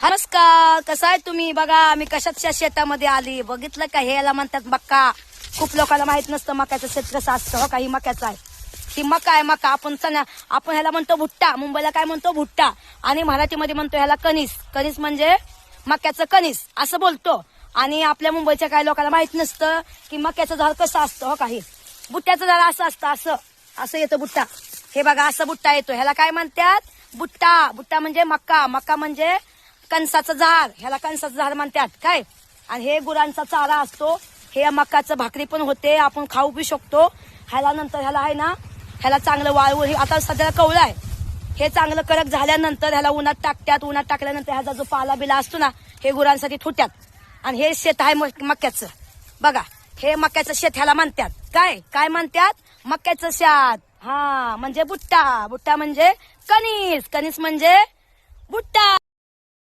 नमस्कार, कसं आहे तुम्ही? बघा मी कशाच्या शेतामध्ये आली, बघितलं का? हे याला म्हणतात मक्का. खूप लोकांना माहित नसतं मक्याचं शेत कसं असतं. हो का, ही मक्याचं आहे, ही मका आहे. मका आपण ह्याला म्हणतो भुट्टा, मुंबईला काय म्हणतो भुट्टा, आणि मराठीमध्ये म्हणतो ह्याला कणीस. कणीस म्हणजे मक्याचं कणीस असं बोलतो. आणि आपल्या मुंबईच्या काही लोकांना माहित नसतं की मक्याचं झाड कसं असतं. हो का, हे बुट्ट्याचं झाड असं असतं, असं असं येतं बुट्टा. हे बघा असं बुट्टा येतो, ह्याला काय म्हणतात? बुट्टा. बुट्टा म्हणजे मक्का, मक्का म्हणजे कणसाचं झाड, ह्याला कणसाचं झाड म्हणतात काय. आणि हे गुरांचा चारा असतो. हे मकाचं भाकरी पण होते, आपण खाऊ बी शकतो. ह्याला नंतर ह्याला आहे ना, ह्याला चांगलं वाळवून, आता सध्या कवळं आहे, हे चांगलं कडक झाल्यानंतर ह्याला उन्हात टाकतात. उन्हात टाकल्यानंतर ह्याचा जो पाला बिला असतो ना, हे गुरांसाठी ठुत्यात. आणि हे शेत आहे मक्याचं. बघा हे मक्याचं शेत ह्याला म्हणतात काय. काय म्हणतात? मक्याचं शेत. हा म्हणजे बुट्टा. बुट्टा म्हणजे कणीस, कणीस म्हणजे बुट्टा.